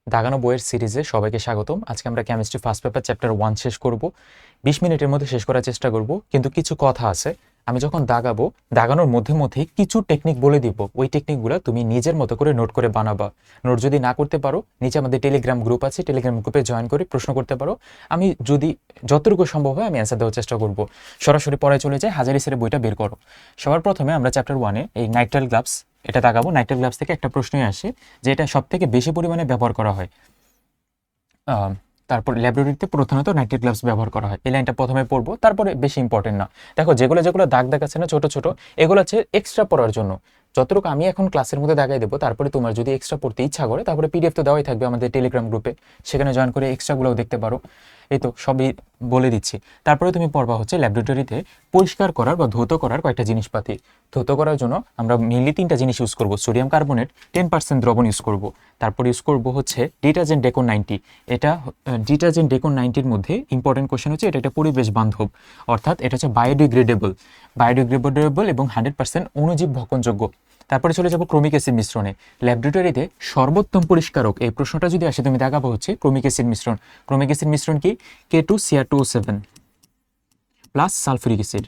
দাগানো বইয়ের সিরিজে সবাইকে স্বাগতম। আজকে আমরা কেমিস্ট্রি ফার্স্ট পেপার চ্যাপ্টার 1 শেষ করব। 20 মিনিটের মধ্যে শেষ করার চেষ্টা করব, কিন্তু কিছু কথা আছে। আমি যখন দাগাবো, দাগানোর মধ্যে মধ্যেই কিছু টেকনিক বলে দিব। ওই টেকনিকগুলো তুমি নিজের মতো করে নোট করে বানাবা। নোট যদি না করতে পারো, নিচে আমাদের টেলিগ্রাম গ্রুপ আছে, টেলিগ্রাম গ্রুপে জয়েন করে প্রশ্ন করতে পারো। আমি যদি যতটুকু সম্ভব হয় আমি অ্যান্সার দেওয়ার চেষ্টা করব। সরাসরি পড়ায় চলে যাই, হাজারি স্যারের বইটা বের করো। সবার প্রথমে আমরা চ্যাপ্টার 1-এ এই নাইট্রাইল গ্লাভস এটা দাগাবো। নাইট্রাইল গ্লাভস থেকে একটা প্রশ্নই আসে যে এটা সব থেকে বেশি পরিমাণে ব্যবহার করা হয়। তারপর ল্যাবরেটরিতে প্রধানত নাইট্রাইল গ্লাভস ব্যবহার করা হয়। এই লাইনটা প্রথমে পড়বো, তারপরে বেশি ইম্পর্টেন্ট না। দেখো যেগুলো যেগুলো দাগ দাগ আছে না ছোট ছোট, এগুলো হচ্ছে এক্সট্রা পড়ার জন্য। যতটুকু আমি এখন ক্লাসের মধ্যে দাগাই দেবো, তারপরে তোমার যদি এক্সট্রা পড়তে ইচ্ছা করে, তারপরে পিডিএফ তো দেওয়াই থাকবে আমাদের টেলিগ্রাম গ্রুপে, সেখানে জয়েন করে এক্সট্রাগুলোও দেখতে পারো। এই তো সবই বলে দিচ্ছি। তারপরে তুমি পড়বা হচ্ছে ল্যাবরেটরিতে পরিষ্কার করার বা ধৌত করার কয়েকটা জিনিসপাতি। ধৌত করার জন্য আমরা মেনলি 3টা জিনিস ইউজ করবো। সোডিয়াম কার্বনেট 10% দ্রবণ ইউজ করব। তারপর ইউজ করব হচ্ছে ডিটারজেন্ট ডেকন 90। এটা ডিটারজেন্ট ডেকন 90-র মধ্যে ইম্পর্টেন্ট কোশ্চেন হচ্ছে এটা একটা পরিবেশ বান্ধব, অর্থাৎ এটা হচ্ছে বায়োডিগ্রেডেবল এবং 100% অণুজীব ভক্ষণযোগ্য। তারপরে চলে যাব ক্রোমিক অ্যাসিড মিশ্রণে। ল্যাবরেটরিতে সর্বোত্তম পরিষ্কারক, এই প্রশ্নটা যদি আসে তুমি দেখাবো হচ্ছে ক্রোমিক অ্যাসিড মিশ্রণ। ক্রোমিক অ্যাসিড মিশ্রণ কি? K2Cr2O7 plus sulphuric acid.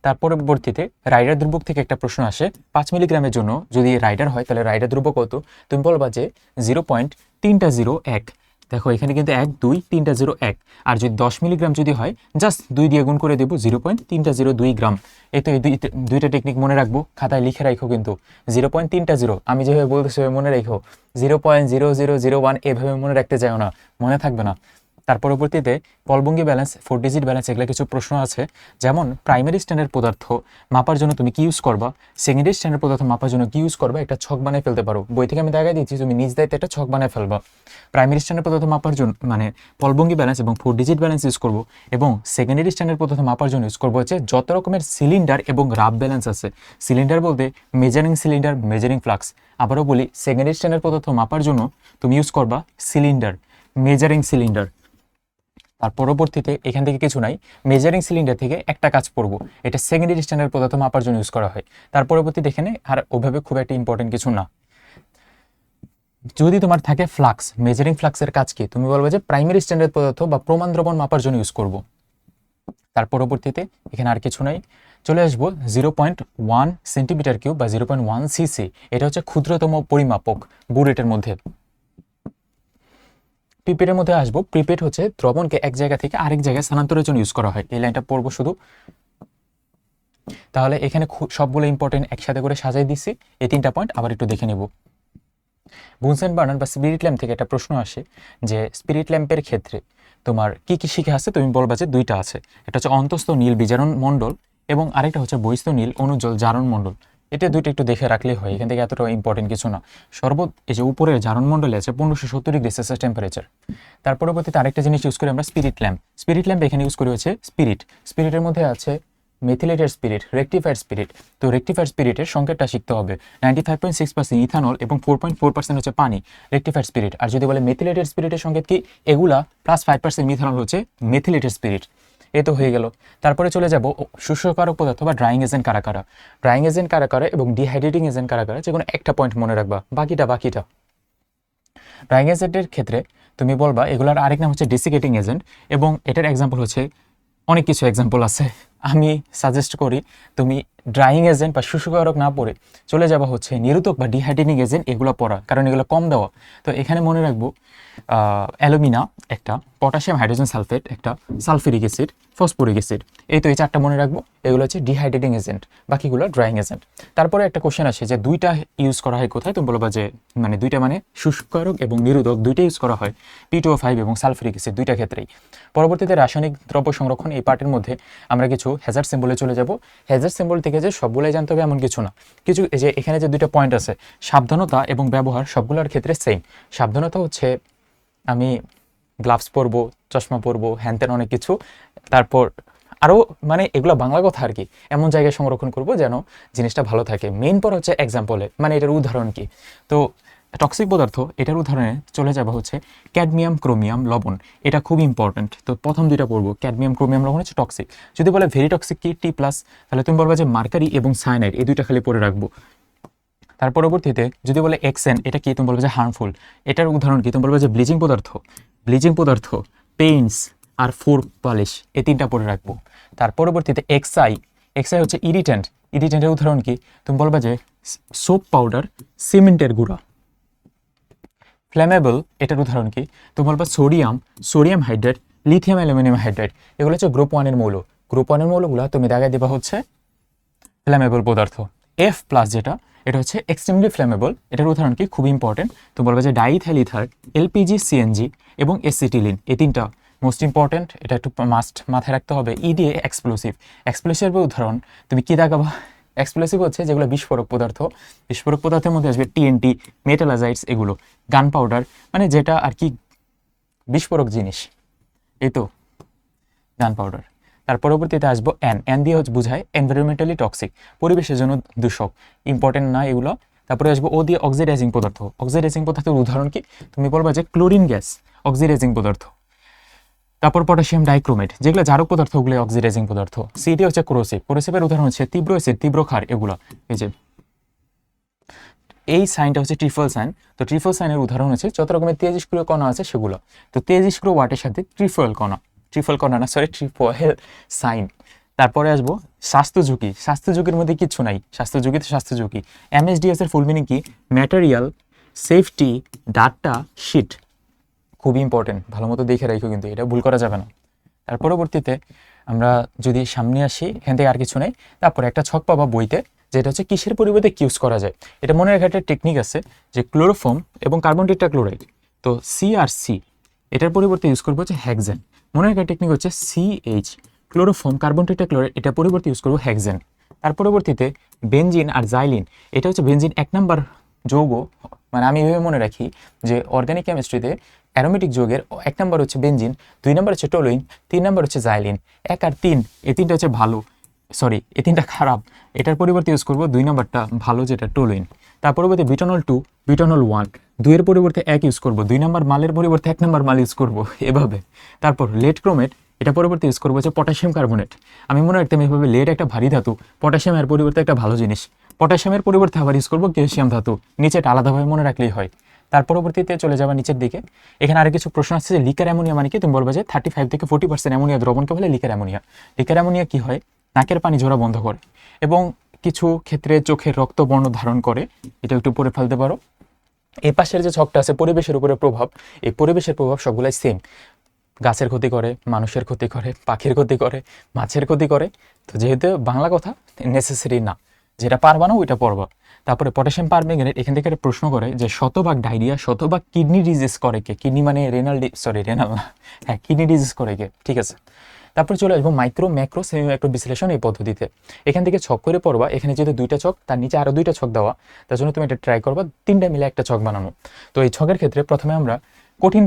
তার পরবর্তীতে রাইডার দ্রব্যক থেকে একটা প্রশ্ন আসে, 5 মিলিগ্রামের জন্য যদি রাইডার হয় তাহলে রাইডার দ্রব্য কত? তুমি বলবা যে 0.301। দেখো এখানে কিন্তু 1 2 3টা 0 1, আর যদি 10 মিলিগ্রাম যদি হয় জাস্ট 2 দিয়ে গুণ করে দেবো 0.302 গ্রাম। এই তো এই দুইটা টেকনিক মনে রাখবো, খাতায় লিখে রাখো কিন্তু। 0.3 আমি যেভাবে বলতেছি মনে রাখো, 0.0001 এভাবে মনে রাখতে যাও না, মনে থাকবে না। তার পরবর্তীতে কলবঙ্গি ব্যালেন্স, 4 ডিজিট ব্যালেন্স, এগুলো কিছু প্রশ্ন আছে। যেমন প্রাইমারি স্ট্যান্ডার্ড পদার্থ মাপার জন্য তুমি কি ইউজ করবা, সেকেন্ডারি স্ট্যান্ডার্ড পদার্থ মাপার জন্য কি ইউজ করবা, একটা ছক বানিয়ে ফেলতে পারো। বই থেকে আমি দেখাই দিচ্ছি, তুমি নিজ দায়িত্বে একটা ছক বানিয়ে ফেলবা। প্রাইমারি স্ট্যান্ডার্ড পদার্থ মাপার জন্য মানে কলবঙ্গি ব্যালেন্স এবং 4 ডিজিট ব্যালেন্স ইউজ করবো, এবং সেকেন্ডারি স্ট্যান্ডার্ড পদার্থ মাপার জন্য ইউজ করবো হচ্ছে যত রকমের সিলিন্ডার এবং রাব ব্যালেন্স আছে। সিলিন্ডার বলতে মেজারিং সিলিন্ডার, মেজারিং ফ্লাক্স। আবারও বলি, সেকেন্ডারি স্ট্যান্ডার্ড পদার্থ মাপার জন্য তুমি ইউজ করবা সিলিন্ডার, মেজারিং সিলিন্ডার। আর পরবর্তীতে এখান থেকে কিছু নাই, মেজারিং সিলিন্ডার থেকে একটা কাজ পড়ব, এটা সেকেন্ডারি স্ট্যান্ডার্ড পদার্থ মাপার জন্য ইউজ করা হয়। তার পরবর্তীতে এখানে আর ওভাবে খুব একটা ইম্পর্টেন্ট কিছু না। যদি তোমার থাকে ফ্লাক্স, মেজারিং ফ্লাক্সের কাজ কি? তুমি বলবে যে প্রাইমারি স্ট্যান্ডার্ড পদার্থ বা প্রমাণ দ্রবণ মাপার জন্য ইউজ করব। তার পরবর্তীতে এখানে আর কিছু নাই, চলে আসবো 0.1 সেন্টিমিটার কিউব বা 0.1 সিসি। এটা হচ্ছে ক্ষুদ্রতম পরিমাপক বুলেটের মধ্যে। প্রিপেডের মধ্যে আসবো। প্রিপেড হচ্ছে দ্রবণকে এক জায়গা থেকে আরেক জায়গায় স্থানান্তরের জন্য ইউজ করা হয়। এই লাইনটা পড়বো শুধু। তাহলে এখানে সবগুলো ইম্পর্টেন্ট একসাথে করে সাজাই দিচ্ছি। এই 3টা পয়েন্ট আবার একটু দেখে নেব। বুনসেন বার্নার বা স্পিরিট ল্যাম্প থেকে একটা প্রশ্ন আসে যে স্পিরিট ল্যাম্পের ক্ষেত্রে তোমার কি কি শিখে আছে? তুমি বলবা যে 2টা আছে, এটা হচ্ছে অন্তস্থ নীল বিজারণ মণ্ডল এবং আরেকটা হচ্ছে বহিস্থ নীল অনুজ্জ্বল জারণ মণ্ডল। এটা 2টা একটু দেখে রাখলেই হয়, এখান থেকে এতটা ইম্পর্টেন্ট কিছু না। এই যে উপরের জারণ মণ্ডলে আছে 1570 ডিগ্রি সেলসিয়াস টেম্পারেচার। তার পরবর্তীতে আরেকটা জিনিস ইউজ করি আমরা, স্পিরিট ল্যাম্প। স্পিরিট ল্যাম্প এখানে ইউজ করি হচ্ছে স্পিরিটের মধ্যে আছে মেথিলেটেড স্পিরিট, রেকটিফাইড স্পিরিট। তো রেকটিফাইড স্পিরিটের সংকেতটা শিখতে হবে। 95.6% ইথানল এবং 4.4% হচ্ছে পানি, রেকটিফাইড স্পিরিট। আর যদি বলে মেথিলেটেড স্পিরিটের সংকেত কি, এগুলা +5% মিথানল হচ্ছে মেথিলেটেড স্পিরিট। এ তো হয়ে গেল। তারপরে চলে যাব শুষ্ককারক পদার্থ বা ড্রাইং এজেন্ট কারা কারা। ড্রাইং এজেন্ট কারা কারা এবং ডিহাইড্রেটিং এজেন্ট কারা কারা, যে কোনো একটা পয়েন্ট মনে রাখবা, বাকিটা। ড্রাইং এজেন্টের ক্ষেত্রে তুমি বলবা এগুলার আরেক নাম হচ্ছে ডেসিকেটিং এজেন্ট, এবং এটার এক্সাম্পল হচ্ছে অনেক কিছু এক্সাম্পল আছে। আমি সাজেস্ট করি তুমি ড্রাইং এজেন্ট বা শুষ্ককারক না পড়ে চলে যাওয়া হচ্ছে নিরুতক বা ডিহাইড্রেটিং এজেন্ট, এগুলো পড়া, কারণ এগুলো কম দেওয়া। তো এখানে মনে রাখবো অ্যালুমিনা একটা, পটাশিয়াম হাইড্রোজেন সালফেট একটা, সালফিউরিক অ্যাসিড, ফসফরিক অ্যাসিড। এই তো এই 4টা মনে রাখবো, এগুলো হচ্ছে ডিহাইড্রেটিং এজেন্ট, বাকিগুলো ড্রাইং এজেন্ট। তারপরে একটা কোশ্চেন আসে যে 2টা ইউজ করা হয় কোথায়? তুমি বলবা যে মানে 2টা মানে শুষ্ককারক এবং নিরোধক 2টা ইউজ করা হয় P2O5 এবং সালফিউরিক অ্যাসিড 2টা ক্ষেত্রেই। পরবর্তীতে রাসায়নিক দ্রব্য সংরক্ষণ, এই পার্টের মধ্যে আমরা কিছু হ্যাজার্ড সিম্বলে চলে যাব। হ্যাজার্ড সিম্বল থেকে যে সবগুলোই জানতে হবে এমন কিছু না, কিছু এই যে এখানে যে 2টা পয়েন্ট আছে, সাবধানতা এবং ব্যবহার সবগুলোর ক্ষেত্রে সেম। সাবধানতা হচ্ছে আমি গ্লাভস পরবো, চশমা পরবো, হ্যানত্যান অনেক কিছু। তারপর আরও মানে এগুলো বাংলা কথা আর কি, এমন জায়গায় সংরক্ষণ করব যেন জিনিসটা ভালো থাকে। মেইন পর হচ্ছে এক্সাম্পলে, মানে এটার উদাহরণ কি। তো টক্সিক পদার্থ, এটার উদাহরণে চলে যাবো হচ্ছে ক্যাডমিয়াম ক্রোমিয়াম লবণ। এটা খুব ইম্পর্টেন্ট। তো প্রথম 2টা পড়বো, ক্যাডমিয়াম ক্রোমিয়াম লবণ হচ্ছে টক্সিক। যদি বলে ভেরি টক্সিক কি T+, তাহলে তুমি বলবা যে মার্কারি এবং সায়ানাইড, এই 2টা খালি পড়ে রাখবো। তার পরবর্তীতে যদি বলে এক্সএন, এটা কি তুমি বলবে যে হার্মফুল। এটার উদাহরণ কি তুমি বলবে যে ব্লিচিং পদার্থ, পেইন্টস আর ফোর পালিশ, এই তিনটা পড়ে রাখবো। তার পরবর্তীতে এক্সআই হচ্ছে ইরিটেন্টের উদাহরণ কি তুমি বলবে যে সোপ পাউডার, সিমেন্টের গুঁড়া। ফ্লেমেবল, এটার উদাহরণ কি তুমি বলবে sodium hydrate, lithium aluminium hydrate. এগুলো হচ্ছে গ্রুপ 1 এর মৌল। গ্রুপ 1 এর মৌলগুলো তুমি দাগায় দেবা হচ্ছে ফ্লেমেবল পদার্থ। এফ প্লাস যেটা, এটা হচ্ছে এক্সট্রিমলি ফ্লেমেবল। এটার উদাহরণ কি খুব ইম্পর্টেন্ট তুমি বলবে যে ডাইইথাইল ইথার, এলপিজি, সিএনজি এবং এসিটিলিন, এই তিনটা মোস্ট ইম্পর্টেন্ট, এটা একটু মাথায় রাখতে হবে। ই দিয়ে এক্সপ্লোসিভের উদাহরণ তুমি কি দেখাবা? এক্সপ্লোসিভ হচ্ছে যেগুলো বিস্ফোরক পদার্থের মধ্যে আসবে টিএনটি, মেটালাজাইটস, এগুলো গান পাউডার, মানে যেটা আর কি বিস্ফোরক জিনিস, এই তো গান পাউডার। তার পরবর্তীতে আসবো এন দিয়ে হচ্ছে বোঝায় এনভায়রনমেন্টালি টক্সিক, পরিবেশের জন্য দূষক, ইম্পর্টেন্ট না এগুলো। তারপরে আসবো ও দিয়ে অক্সিডাইজিং পদার্থের উদাহরণ কি তুমি বলবা যে ক্লোরিন গ্যাস, অক্সিডাইজিং পদার্থ। তারপর পটাশিয়াম ডাইক্রোমেট, যেগুলো জারক পদার্থ, ওগুলো অক্সিডাইজিং পদার্থ। সিটি হচ্ছে কোরোসিভের উদাহরণ হচ্ছে তীব্র অ্যাসিড, তীব্র ক্ষার, এগুলো। এই যে এই সাইনটা হচ্ছে ট্রিপল সাইন। তো ট্রিপল সাইনের উদাহরণ হচ্ছে যত রকমের তেজস্ক্রিয় কণা আছে সেগুলো। তো তেজস্ক্রিয় ওয়াটের সাথে ট্রিপল সাইন। তারপরে আসবো স্বাস্থ্য ঝুঁকির মধ্যে কিচ্ছু নাই, স্বাস্থ্য ঝুঁকি। এমএসডিএস এর ফুল মিনিং কি? ম্যাটেরিয়াল সেফটি ডাটা শিট, খুবই ইম্পর্টেন্ট, ভালো মতো দেখে রাখো কিন্তু, এটা ভুল করা যাবে না। তার পরবর্তীতে আমরা যদি সামনে আসি, এখান থেকে আর কিছু নেই। তারপরে একটা ছক পাবা বইতে, যেটা হচ্ছে কিসের পরিবর্তে কি ইউজ করা যায়। এটা মনে রাখার একটা টেকনিক আছে যে ক্লোরোফর্ম এবং কার্বন টেট্রাক্লোরাইড, তো সি, এটার পরিবর্তে ইউজ করবো হচ্ছে হেক্সেন। মনে রাখার টেকনিক হচ্ছে CH, ক্লোরোফর্ম, কার্বন টেট্রাক্লোরাইড, এটা পরিবর্তে ইউজ করবো হেক্সেন। তার পরবর্তীতে বেনজিন আর জাইলিন, এটা হচ্ছে বেনজিন 1 নম্বর যৌগ, মানে আমি এভাবে মনে রাখি যে অর্গানিক কেমিস্ট্রিতে অ্যারোমেটিক যৌগের 1 নম্বর হচ্ছে বেনজিন, 2 নম্বর হচ্ছে টলুইন, 3 নম্বর হচ্ছে জাইলিন। 1 আর 3, এই তিনটা হচ্ছে ভালো, এই তিনটা খারাপ, এটার পরিবর্তে ইউজ করবো 2 নম্বরটা ভালো, যেটা টলুইন। তার পরবর্তী বিটানল 2, বিটানল 1, 2 এর পরিবর্তে 1 ইউজ করবো, 2 নম্বর মালের পরিবর্তে 1 নম্বর মাল ইউজ করবো, এভাবে। তারপর লেড ক্রোমেট, এটা পরিবর্তে ইউজ করবো হচ্ছে পটাশিয়াম কার্বনেট। আমি মনে রাখতাম এইভাবে, লেড একটা ভারী ধাতু, পটাশিয়ামের পরিবর্তে একটা ভালো জিনিস, পটাশিয়ামের পরিবর্তে আবার ইউজ করবো ক্যালসিয়াম ধাতু, নিচেটা আলাদাভাবে মনে রাখলেই হয়। তার পরবর্তীতে চলে যাবা নিচের দিকে। এখানে আরো কিছু প্রশ্ন আসছে যে লিকার অ্যামোনিয়া মানে কি তুমি বলবে যে 35 থেকে 40% অ্যামোনিয়া দ্রবণকে বলে লিকার অ্যামোনিয়া কি হয়? নাকের পানি ঝরা বন্ধ করে এবং কিছু ক্ষেত্রে চোখের রক্তবর্ণ ধারণ করে, এটা একটু পড়ে ফেলতে পারো। এই পাশের যে ছকটা আছে পরিবেশের উপরে প্রভাব, এই পরিবেশের প্রভাব সবগুলাই সেম, গাছের ক্ষতি করে, মানুষের ক্ষতি করে, পাখির ক্ষতি করে, মাছের ক্ষতি করে। তো যেহেতু বাংলা কথা নেসেসারি না, যেটা পারবা না ওইটা পড়বা। তারপরে পটাশিয়াম পারম্যাঙ্গানেট, এখান থেকে একটা প্রশ্ন করে যে শতভাগ ডায়রিয়া, শতভাগ কিডনি ডিজিজ করে কে? কিডনি মানে রেনাল না, হ্যাঁ কিডনি ডিজিজ করে কে? ঠিক আছে। তারপরে চলে আসবো মাইক্রো, ম্যাক্রো, সেমি মাইক্রো বিশ্লেষণ এই পদ্ধতিতে। এখান থেকে ছক করে পড়বা। এখানে যেহেতু 2টা ছক, তার নিচে আরো 2টা ছক দেওয়া, তার জন্য তুমি এটা ট্রাই করবা 3টা মিলে একটা ছক বানানো। তো এই ছকের ক্ষেত্রে প্রথমে আমরা কঠিন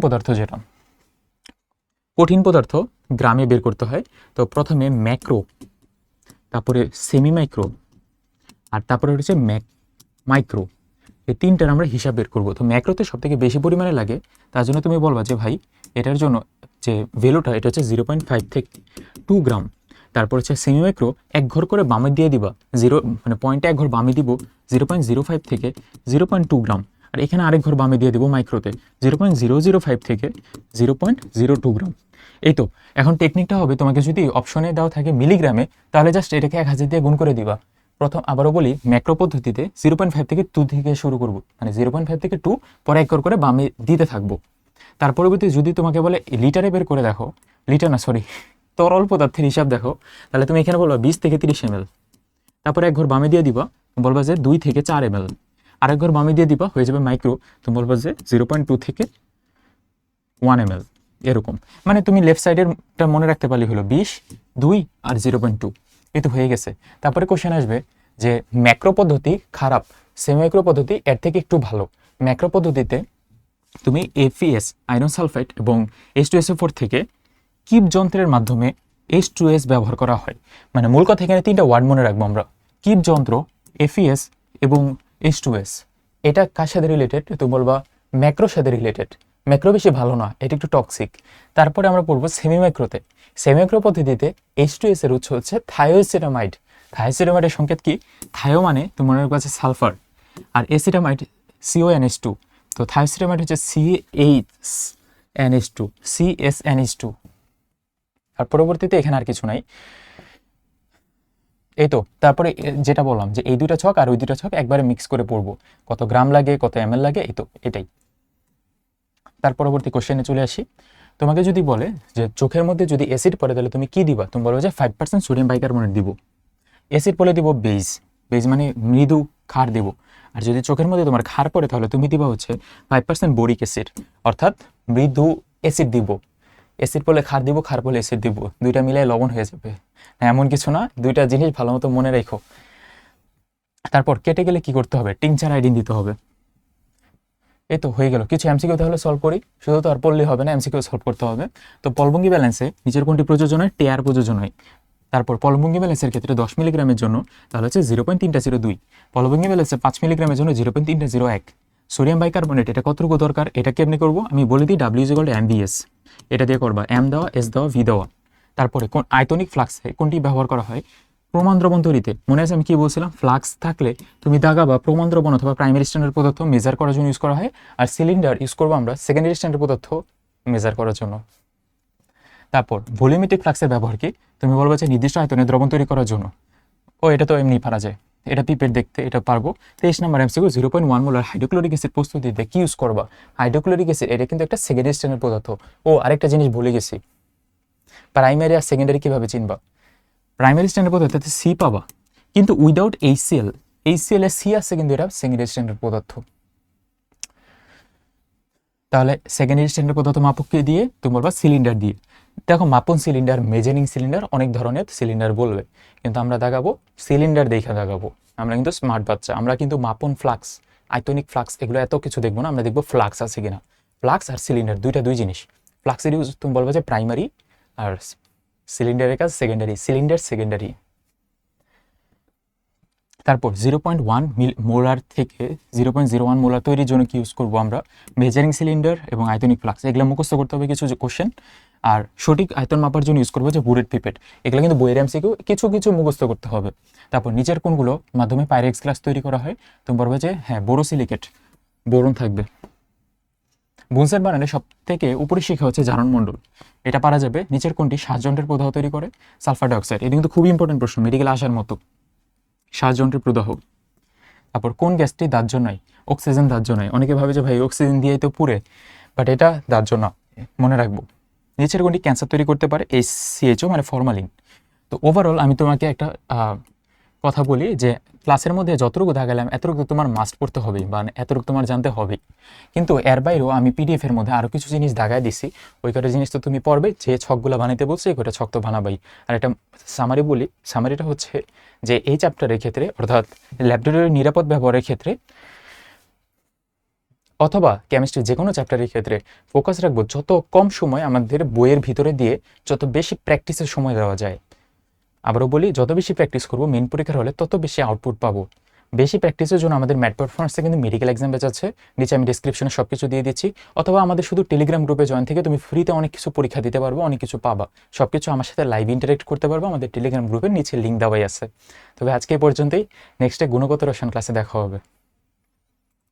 পদার্থ গ্রামে বের করতে হয়। তো প্রথমে ম্যাক্রো, তারপরে সেমি মাইক্রো, আর তারপরে হচ্ছে মাইক্রো, এই তিনটার আমরা হিসাব বের করবো। তো ম্যাক্রোতে সব থেকে বেশি পরিমাণে লাগে, তার জন্য তুমি বলবা যে ভাই এটার জন্য যে ভ্যালুটা, এটা হচ্ছে 0.5 থেকে 2 গ্রাম। তারপর হচ্ছে সেমি মাইক্রো 1 ঘর করে বামে দিয়ে দিবা, মানে পয়েন্টে 1 ঘর বামে দিব 0.05 থেকে 0.2 গ্রাম। আর এখানে আরেক ঘর বামে দিয়ে দিব মাইক্রোতে 0.005 থেকে 0.02 গ্রাম। এই তো। এখন টেকনিকটা হবে, তোমাকে যদি অপশনে দেওয়া থাকে মিলিগ্রামে, তাহলে জাস্ট এটাকে 1000 দিয়ে গুণ করে দিবা। প্রথম আবারও বলি, ম্যাক্রো পদ্ধতিতে 0.5 থেকে 2 থেকে শুরু করবো, মানে 0.5 থেকে 2, পরে 1 ঘর করে বামে দিতে থাকবো। তার পরবর্তী যদি তোমাকে বলে লিটারে বের করে দেখো, তরল পদার্থের হিসাব দেখো, তাহলে তুমি এখানে বলবা 20 থেকে 30 ml। তারপরে 1 ঘর বামে দিয়ে দিবা, বলবা যে 2 থেকে 4 ml। আরেক ঘর বামে দিয়ে দিবা, হয়ে যাবে মাইক্রো, তুমি বলবা যে 0.2 থেকে 1 ml, এরকম। মানে তুমি লেফট সাইডেরটা মনে রাখতে পারলে হলো 20, 2 আর 0.2, এই তো হয়ে গেছে। তারপরে কোশ্চেন আসবে যে ম্যাক্রো পদ্ধতি খারাপ, সেমি মাইক্রো পদ্ধতি এর থেকে একটু ভালো। ম্যাক্রো পদ্ধতিতে তুমি FeS, আয়রন সালফাইড এবং H2SO4 থেকে কিপ যন্ত্রের মাধ্যমে H2S ব্যবহার করা হয়। মানে মূল কথা এখানে 3টা ওয়ার্ড মনে রাখবো আমরা, কিপ যন্ত্র, FeS এবং H2S। এটা কার সাথে রিলেটেড? তুমি বলবা ম্যাক্রোর সাথে রিলেটেড। ম্যাক্রো বেশি ভালো না, এটা একটু টক্সিক। তারপরে আমরা পড়বো সেমি মাইক্রোতে। সেমি মাইক্রো পদ্ধতিতে H2S এর উৎস হচ্ছে থায়োসিনামাইড। থায়োসিনামাইডের সংকেত কি? থায়ো মানে তোমার কাছে সালফার, আর এসিটামাইড CONH2, তো থায়োসিটামাইড হচ্ছে CHNH2, CSNH2। আর পরবর্তীতে এখানে আর কিছু নাই। এই তো তারপরে যেটা বললাম যে এই দুইটা ছক আর ওই দুইটা ছক একবারে মিক্স করে পড়বো, কত গ্রাম লাগে কত ml লাগে, এই তো এটাই। তার পরবর্তী কোশ্চেনে চলে আসি। তোমাকে যদি বলে যে চোখের মধ্যে যদি অ্যাসিড পড়ে তাহলে তুমি কি দিবা, তুমি বলবে যে 5% সোডিয়াম বাইকার্বনেট দিব। অ্যাসিড পড়লে দিব বেজ মানে মৃদু ক্ষার দিব। আর যদি চোখের মধ্যে তোমার ক্ষার পড়ে তাহলে তুমি দিবা হচ্ছে 5% বোরিক অ্যাসিড, অর্থাৎ মৃদু অ্যাসিড দিব। অ্যাসিড পড়লে ক্ষার দিব, ক্ষার পড়লে অ্যাসিড দিব, দুইটা মিলাই লবণ হয়ে যাবে। এমন কিছু না, দুইটা জিনিস ভালো মতো মনে রেখো। তারপর কেটে গেলে কি করতে হবে, টিংচার আয়োডিন দিতে হবে। এই তো হয়ে গেল। কিছু এমসিকিউ তাহলে সলভ করি, শুধু তো আর পড়লেই হবে না, এমসিকিউ সলভ করতে হবে। তো পলবঙ্গি ব্যালেন্সে নিচের কোনটি প্রযোজন হয়, টেয়ার প্রযোজন হয়। তারপর পলবঙ্গি ব্যালেন্সের ক্ষেত্রে 10 মিলিগ্রামের জন্য তাহলে হচ্ছে 0.302, পলবঙ্গি ব্যালেন্সে 5 মিলিগ্রামের জন্য 0.301। সোডিয়াম বাইকার্বনেট এটা কতটুকু দরকার, এটা কেমনি করবো আমি বলে দিই, W=MVS, এটা দিয়ে করবা, M দেওয়া, S দেওয়া, V দেওয়া। তারপরে কোন আয়তনিক ফ্লাক্সে কোনটি ব্যবহার করা হয়, প্রমাণ দ্রবণ তৈরিতে। মনে আছে আমি কি বলছিলাম, ফ্লাক্স থাকলে তুমি দাগা বা প্রমাণ দ্রবণ অথবা প্রাইমারি স্ট্যান্ডার্ড পদার্থ মেজার করার জন্য ইউজ করা হয়, আর সিলিন্ডার ইউজ করবো আমরা সেকেন্ডারি স্ট্যান্ডার্ড পদার্থ মেজার করার জন্য। তারপর ভলিউমেট্রিক ফ্লাক্সের ব্যবহার কি, তুমি বলবে যে নির্দিষ্ট আয়তনে দ্রবণ তৈরি করার জন্য। ও এটা তো এমনি পারা যায়, এটা পিপেট দেখতে এটা পারবো। 23 নম্বর এমসিকিউ, 0.1 মোলার হাইড্রোক্লোরিক অ্যাসিড প্রস্তুতিতে কি ইউজ করবা। হাইড্রোক্লোরিক অ্যাসিড এটা কিন্তু একটা সেকেন্ডারি স্ট্যান্ডার্ড পদার্থ। ও আরেকটা জিনিস ভুলে গেছি, প্রাইমারি আর সেকেন্ডারি কিভাবে চিনবা। প্রাইমারি স্ট্যান্ডার্ড পদার্থতে সি পাবা, কিন্তু উইদাউট HCl, HCl এর সি আছে কিন্তু এটা সেকেন্ডারি স্ট্যান্ডার্ড পদার্থ। তাহলে সেকেন্ডারি স্ট্যান্ডার্ড পদার্থ মাপককে দিয়ে তুমি বলবা সিলিন্ডার দিয়ে। দেখো মাপন সিলিন্ডার, মেজারিং সিলিন্ডার, অনেক ধরনের সিলিন্ডার বলবে, কিন্তু আমরা দেখাবো সিলিন্ডার দেখে দেখাবো। আমরা কিন্তু স্মার্ট বাচ্চা, আমরা কিন্তু মাপন ফ্লাক্স, আয়তনিক ফ্লাক্স এগুলো এত কিছু দেখবো না, আমরা দেখবো ফ্লাক্স আছে কিনা। ফ্লাক্স আর সিলিন্ডার দুইটা দুই জিনিস। ফ্লাক্সের ইউজ তুমি বলবে যে প্রাইমারি, আর সিলিন্ডারের কাজ সেকেন্ডারি, সিলিন্ডার সেকেন্ডারি। তারপর 0.1 মোলার থেকে 0.01 মোলার তৈরির জন্য কি ইউজ করবো আমরা, মেজারিং সিলিন্ডার এবং আয়তনিক ফ্লাক্স। এগুলো মুখস্থ করতে হবে কিছু কোশ্চেন। আর সঠিক আয়তন মাপার জন্য ইউজ করবো যে বুরেট পিপেট, এগুলো কিন্তু বইয়ের এমসিকিউ, কিছু কিছু মুখস্থ করতে হবে। তারপর নিচের কোনগুলো মাধ্যমে পাইরেক্স গ্লাস তৈরি করা হয়, তুমি বলবে যে হ্যাঁ বোরোসিলিকেট, বোরন থাকবে। বুনসের বানানে সব থেকে উপরি শিখা হচ্ছে জারণ মণ্ডল, এটা পারা যাবে। নিচের কোনটি শ্বাসযন্ত্রের প্রদাহ তৈরি করে, সালফার ডাইঅক্সাইড। এটা কিন্তু খুবই ইম্পর্টেন্ট প্রশ্ন, মেডিকেল আসার মতো, শ্বাসযন্ত্রের প্রদাহ। তারপর কোন গ্যাসটি দাহ্য নয়, অক্সিজেন দাহ্য নয়। অনেকে ভাবে যে ভাই অক্সিজেন দিয়েই তো পুড়ে, বাট এটা দাহ্য না, মনে রাখবো। নিচের কোনটি ক্যান্সার তৈরি করতে পারে, HCHO মানে ফরমালিন। তো ওভারঅল আমি তোমাকে একটা কথা বলি যে ক্লাসের মধ্যে যতটুকু দেখালাম এতটুকু তোমার মাস্ট পড়তে হবে বা এতটুকু তোমার জানতে হবে, কিন্তু এর বাইরেও আমি PDF এর মধ্যে আরও কিছু জিনিস দাগায় দিছি। ওই কটা জিনিস তো তুমি পড়বে, যে ছকগুলো বানাইতে বলছে এই কটা ছক তো বানাবাই। আর একটা সামারি বলি, সামারিটা হচ্ছে যে এই চ্যাপ্টারের ক্ষেত্রে অর্থাৎ ল্যাবরেটরির নিরাপদ ব্যবহারের ক্ষেত্রে অথবা কেমিস্ট্রি যে কোনো চ্যাপ্টারের ক্ষেত্রে ফোকাস রাখবো যত কম সময় আমাদের বইয়ের ভিতরে দিয়ে যত বেশি প্র্যাকটিসের সময় দেওয়া যায়। আবারও বলি, যত বেশি প্র্যাকটিস করবো মেন পরীক্ষার হলে তত বেশি আউটপুট পাবো। বেশি প্র্যাকটিসের জন্য আমাদের ম্যাট পারফরমেন্সে কিন্তু মেডিকেল এক্সাম ব্যাচ আছে, নিচে আমি ডিসক্রিপশনে সব কিছু দিয়ে দিচ্ছি। অথবা আমাদের শুধু টেলিগ্রাম গ্রুপে জয়েন থেকে তুমি ফ্রিতে অনেক কিছু পরীক্ষা দিতে পারবো, অনেক কিছু পাবা, সব কিছু আমার সাথে লাইভ ইন্টারেক্ট করতে পারবো। আমাদের টেলিগ্রাম গ্রুপের নিচে লিঙ্ক দেওয়াই আছে। তবে আজকে এই পর্যন্তই, নেক্সটে গুণগত রসায়ন ক্লাসে দেখা হবে।